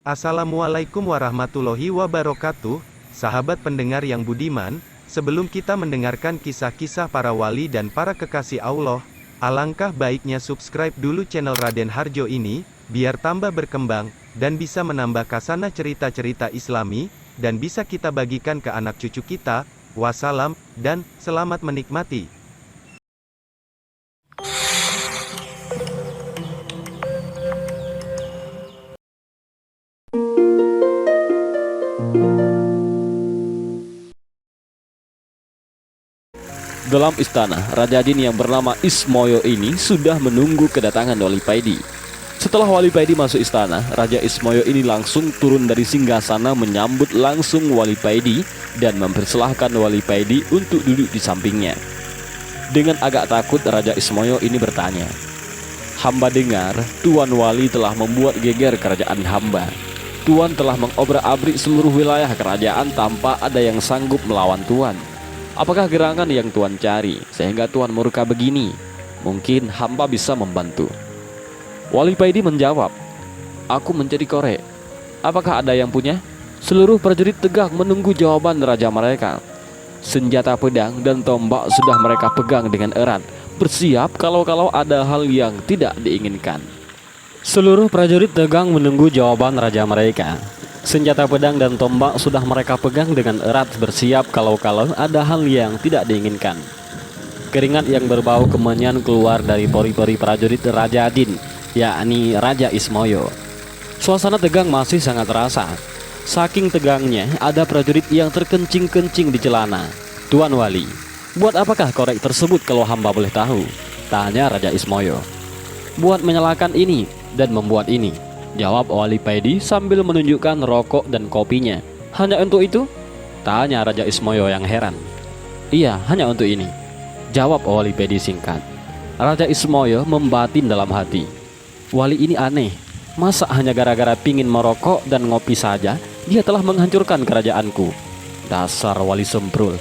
Assalamualaikum warahmatullahi wabarakatuh, sahabat pendengar yang budiman. Sebelum kita mendengarkan kisah-kisah para wali dan para kekasih Allah, alangkah baiknya subscribe dulu channel Raden Harjo ini, biar tambah berkembang, dan bisa menambah khasanah cerita-cerita Islami, dan bisa kita bagikan ke anak cucu kita. Wassalam, dan selamat menikmati. Dalam istana, Raja Jin yang bernama Ismoyo ini sudah menunggu kedatangan Wali Paidi. Setelah Wali Paidi masuk istana, Raja Ismoyo ini langsung turun dari singgasana menyambut langsung Wali Paidi dan mempersilahkan Wali Paidi untuk duduk di sampingnya. Dengan agak takut, Raja Ismoyo ini bertanya, "Hamba dengar Tuan Wali telah membuat geger kerajaan hamba. Tuan telah mengobrak-abrik seluruh wilayah kerajaan tanpa ada yang sanggup melawan Tuan. Apakah gerangan yang Tuan cari sehingga Tuan murka begini? Mungkin hamba bisa membantu." Wali Paidi menjawab, "Aku mencari korek. Apakah ada yang punya?" Seluruh prajurit tegak menunggu jawaban raja mereka. Senjata pedang dan tombak sudah mereka pegang dengan erat, bersiap kalau ada hal yang tidak diinginkan. Seluruh prajurit tegang menunggu jawaban raja mereka. Senjata pedang dan tombak sudah mereka pegang dengan erat, bersiap kalau ada hal yang tidak diinginkan. Keringat yang berbau kemenyan keluar dari pori-pori prajurit Raja Jin, yakni Raja Ismoyo. Suasana tegang masih sangat terasa. Saking tegangnya, ada prajurit yang terkencing-kencing di celana. "Tuan Wali, buat apakah korek tersebut kalau hamba boleh tahu?" tanya Raja Ismoyo. "Buat menyalakan ini dan membuat ini," jawab Wali Paidi sambil menunjukkan rokok dan kopinya. "Hanya untuk itu?" tanya Raja Ismoyo yang heran. "Iya, hanya untuk ini," jawab Wali Paidi singkat. Raja Ismoyo membatin dalam hati, "Wali ini aneh. Masa hanya gara-gara pingin merokok dan ngopi saja dia telah menghancurkan kerajaanku? Dasar Wali Semprul."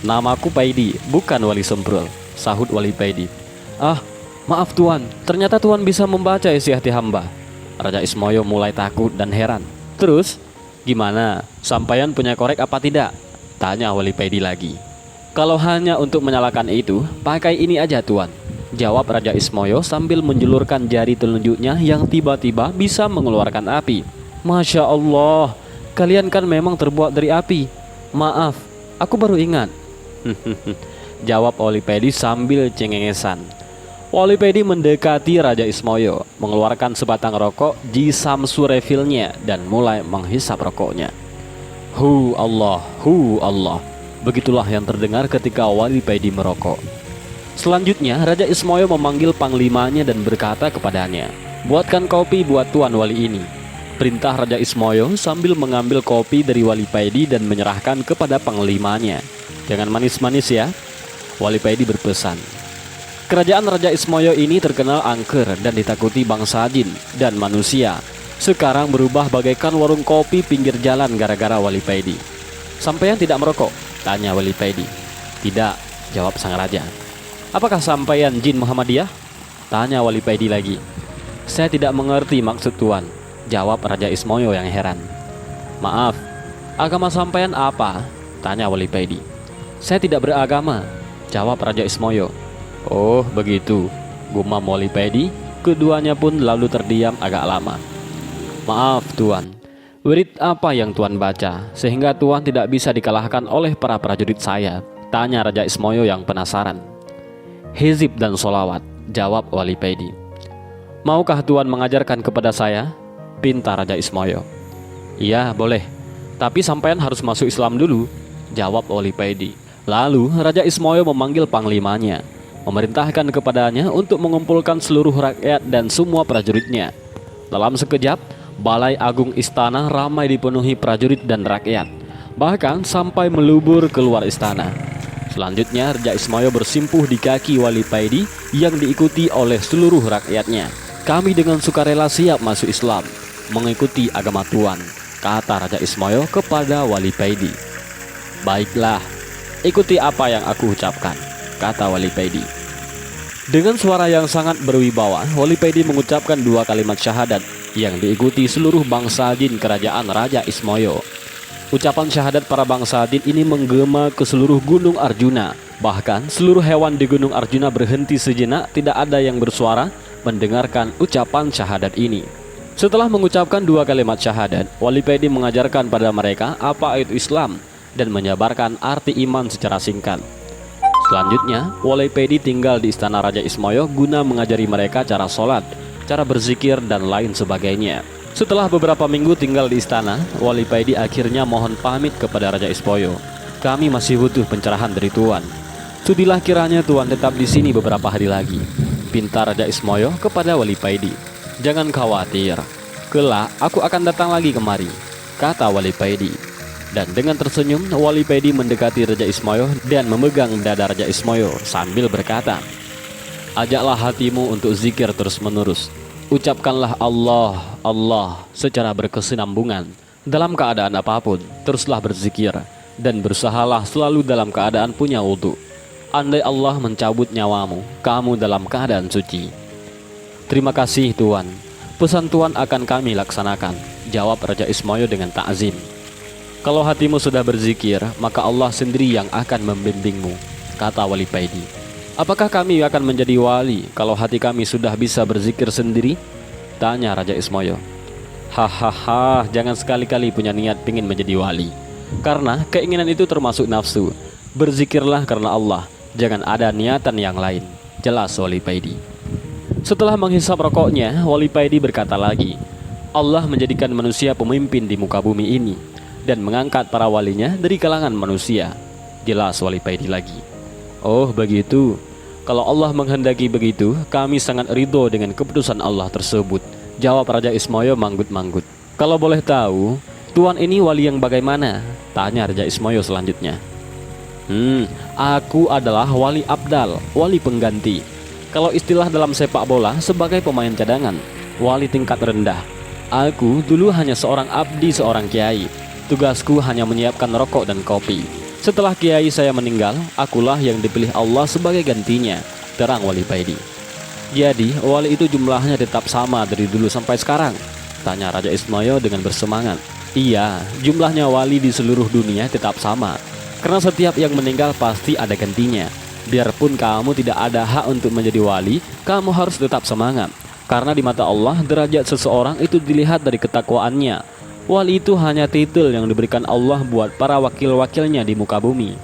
Namaku Paidi, bukan Wali Semprul," sahut Wali Paidi. "Ah, maaf Tuan, ternyata Tuan bisa membaca isi hati hamba." Raja Ismoyo mulai takut dan heran. "Terus, gimana? Sampaian punya korek apa tidak?" tanya Wali Paidi lagi. "Kalau hanya untuk menyalakan itu, pakai ini aja Tuan," jawab Raja Ismoyo sambil menjulurkan jari telunjuknya yang tiba-tiba bisa mengeluarkan api. "Masya Allah, kalian kan memang terbuat dari api. Maaf, aku baru ingat." jawab Wali Paidi sambil cengengesan. Wali Paidi mendekati Raja Ismoyo, mengeluarkan sebatang rokok di samsu refilnya dan mulai menghisap rokoknya. Hu Allah. Begitulah yang terdengar ketika Wali Paidi merokok. Selanjutnya, Raja Ismoyo memanggil panglimanya dan berkata kepadanya, "Buatkan kopi buat Tuan Wali ini." Perintah Raja Ismoyo sambil mengambil kopi dari Wali Paidi dan menyerahkan kepada panglimanya. "Jangan manis-manis ya," Wali Paidi berpesan. Kerajaan Raja Ismoyo ini terkenal angker dan ditakuti bangsa jin dan manusia. Sekarang berubah bagaikan warung kopi pinggir jalan gara-gara Wali Paidi. "Sampeyan tidak merokok?" tanya Wali Paidi. "Tidak," jawab sang raja. "Apakah sampeyan jin Muhammadiyah?" tanya Wali Paidi lagi. "Saya tidak mengerti maksud Tuan," jawab Raja Ismoyo yang heran. "Maaf, agama sampeyan apa?" tanya Wali Paidi. "Saya tidak beragama," jawab Raja Ismoyo. "Oh begitu," gumam Wali Paidi. Keduanya pun lalu terdiam agak lama. "Maaf Tuan, wirid apa yang Tuan baca sehingga Tuan tidak bisa dikalahkan oleh para prajurit saya?" tanya Raja Ismoyo yang penasaran. "Hizib dan solawat," jawab Wali Paidi. "Maukah Tuan mengajarkan kepada saya?" pinta Raja Ismoyo. "Iya boleh, tapi sampean harus masuk Islam dulu," jawab Wali Paidi. Lalu Raja Ismoyo memanggil panglimanya, memerintahkan kepadanya untuk mengumpulkan seluruh rakyat dan semua prajuritnya. Dalam sekejap, balai agung istana ramai dipenuhi prajurit dan rakyat, bahkan sampai melubur keluar istana. Selanjutnya Raja Ismoyo bersimpuh di kaki Wali Paidi yang diikuti oleh seluruh rakyatnya. "Kami dengan sukarela siap masuk Islam, mengikuti agama Tuan," kata Raja Ismoyo kepada Wali Paidi. "Baiklah, ikuti apa yang aku ucapkan," kata Wali Paidi. Dengan suara yang sangat berwibawa, Wali Paidi mengucapkan 2 kalimat syahadat, yang diikuti seluruh bangsa jin kerajaan Raja Ismoyo. Ucapan syahadat para bangsa jin ini menggema ke seluruh Gunung Arjuna. Bahkan seluruh hewan di Gunung Arjuna berhenti sejenak, tidak ada yang bersuara mendengarkan ucapan syahadat ini. Setelah mengucapkan 2 kalimat syahadat, Wali Pedi mengajarkan pada mereka apa itu Islam dan menjabarkan arti iman secara singkat. Selanjutnya, Wali Pedi tinggal di istana Raja Ismoyo guna mengajari mereka cara sholat, cara berzikir, dan lain sebagainya. Setelah beberapa minggu tinggal di istana, Wali Pedi akhirnya mohon pamit kepada Raja Ismoyo. Kami masih butuh pencerahan dari Tuan. Sudilah kiranya Tuan tetap di sini beberapa hari lagi, pinta Raja Ismoyo kepada Wali Pedi. Jangan khawatir, kelak aku akan datang lagi kemari, kata Wali Pedi. Dan dengan tersenyum, Wali Pedi mendekati Raja Ismoyo dan memegang dada Raja Ismoyo sambil berkata, ajaklah hatimu untuk zikir terus-menerus. Ucapkanlah Allah, Allah secara berkesinambungan. Dalam keadaan apapun, teruslah berzikir dan berusahalah selalu dalam keadaan punya wudu. Andai Allah mencabut nyawamu, kamu dalam keadaan suci. Terima kasih Tuan, pesan Tuan akan kami laksanakan, jawab Raja Ismoyo dengan ta'zim. Kalau hatimu sudah berzikir, maka Allah sendiri yang akan membimbingmu, kata Wali Pedi. Apakah kami akan menjadi wali kalau hati kami sudah bisa berzikir sendiri? Tanya Raja Ismoyo. Hahaha, jangan sekali-kali punya niat ingin menjadi wali, karena keinginan itu termasuk nafsu. Berzikirlah karena Allah, jangan ada niatan yang lain, jelas Wali Pedi. Setelah menghisap rokoknya, Wali Pedi berkata lagi, Allah menjadikan manusia pemimpin di muka bumi ini dan mengangkat para walinya dari kalangan manusia, jelas Wali Pedi lagi. Oh begitu, kalau Allah menghendaki begitu, kami sangat ridho dengan keputusan Allah tersebut, jawab Raja Ismoyo manggut-manggut. Kalau boleh tahu, Tuan ini wali yang bagaimana? Tanya Raja Ismoyo selanjutnya. Aku adalah wali abdal, wali pengganti. Kalau istilah dalam sepak bola, sebagai pemain cadangan, wali tingkat rendah. Aku dulu hanya seorang abdi, seorang kiai. Tugasku hanya menyiapkan rokok dan kopi. Setelah kiai saya meninggal, akulah yang dipilih Allah sebagai gantinya, terang Wali Pedi. Jadi, wali itu jumlahnya tetap sama dari dulu sampai sekarang? Tanya Raja Ismoyo dengan bersemangat. Iya, jumlahnya wali di seluruh dunia tetap sama, karena setiap yang meninggal pasti ada gantinya. Biarpun kamu tidak ada hak untuk menjadi wali, kamu harus tetap semangat, karena di mata Allah derajat seseorang itu dilihat dari ketakwaannya. Wali itu hanya titel yang diberikan Allah buat para wakil-wakilnya di muka bumi,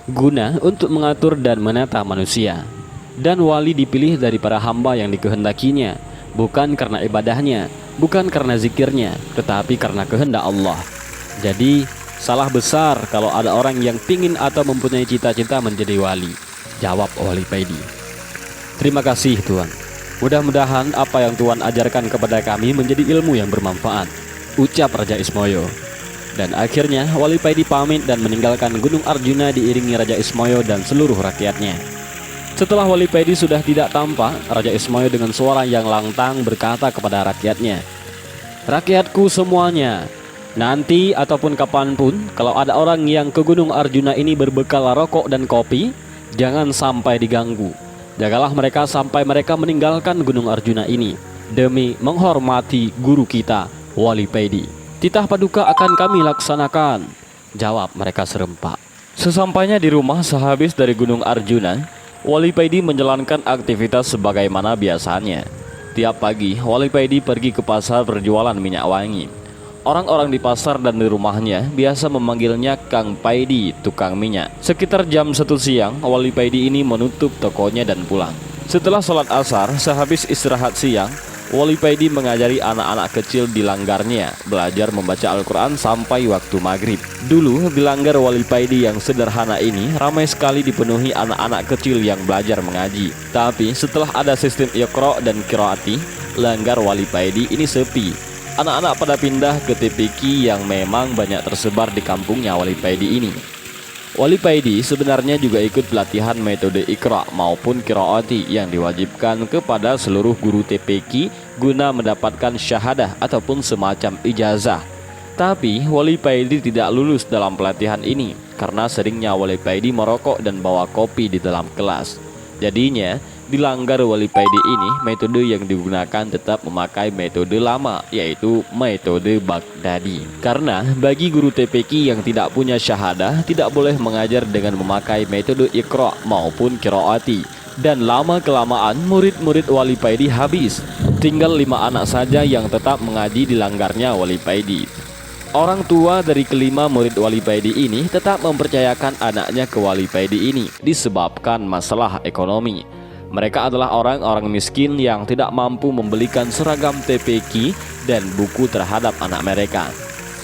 guna untuk mengatur dan menata manusia. Dan wali dipilih dari para hamba yang dikehendakinya, bukan karena ibadahnya, bukan karena zikirnya, tetapi karena kehendak Allah. Jadi salah besar kalau ada orang yang pingin atau mempunyai cita-cita menjadi wali, jawab Wali Pedi. Terima kasih Tuan, mudah-mudahan apa yang Tuan ajarkan kepada kami menjadi ilmu yang bermanfaat, ucap Raja Ismoyo. Dan akhirnya Wali Pedi pamit dan meninggalkan Gunung Arjuna diiringi Raja Ismoyo dan seluruh rakyatnya. Setelah Wali Pedi sudah tidak tampak, Raja Ismoyo dengan suara yang lantang berkata kepada rakyatnya, rakyatku semuanya, nanti ataupun kapanpun kalau ada orang yang ke Gunung Arjuna ini berbekal rokok dan kopi, jangan sampai diganggu. Jagalah mereka sampai mereka meninggalkan Gunung Arjuna ini, demi menghormati guru kita Wali Pedi. Titah paduka akan kami laksanakan, jawab mereka serempak. Sesampainya di rumah sehabis dari Gunung Arjuna, Wali Pedi menjalankan aktivitas sebagaimana biasanya. Tiap pagi Wali Pedi pergi ke pasar berjualan minyak wangi. Orang-orang di pasar dan di rumahnya biasa memanggilnya Kang Pedi, tukang minyak. Sekitar jam 1 siang, Wali Pedi ini menutup tokonya dan pulang. Setelah sholat asar, sehabis istirahat siang, Wali Pedi mengajari anak-anak kecil di langgarnya belajar membaca Al-Quran sampai waktu maghrib. Dulu di langgar Wali Pedi yang sederhana ini ramai sekali dipenuhi anak-anak kecil yang belajar mengaji. Tapi setelah ada sistem Iqra dan Qiraati, langgar Wali Pedi ini sepi. Anak-anak pada pindah ke TPQ yang memang banyak tersebar di kampungnya Wali Pedi ini. Wali Pedi sebenarnya juga ikut pelatihan metode Iqra maupun Qiraati yang diwajibkan kepada seluruh guru TPQ guna mendapatkan syahadah ataupun semacam ijazah. Tapi Wali Pedi tidak lulus dalam pelatihan ini karena seringnya Wali Pedi merokok dan bawa kopi di dalam kelas. Jadinya dilanggar Wali Paidi ini, metode yang digunakan tetap memakai metode lama, yaitu metode Baghdadi. Karena bagi guru TPQ yang tidak punya syahadah, tidak boleh mengajar dengan memakai metode Iqra maupun Qiraati. Dan lama-kelamaan murid-murid Wali Paidi habis. Tinggal 5 anak saja yang tetap mengaji dilanggarnya Wali Paidi. Orang tua dari kelima murid Wali Paidi ini tetap mempercayakan anaknya ke Wali Paidi ini disebabkan masalah ekonomi. Mereka adalah orang-orang miskin yang tidak mampu membelikan seragam TPQ dan buku terhadap anak mereka.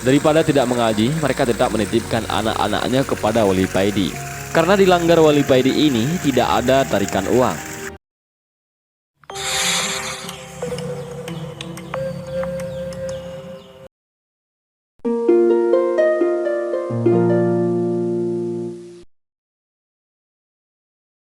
Daripada tidak mengaji, mereka tetap menitipkan anak-anaknya kepada Wali Paidi. Karena dilanggar Wali Paidi ini tidak ada tarikan uang.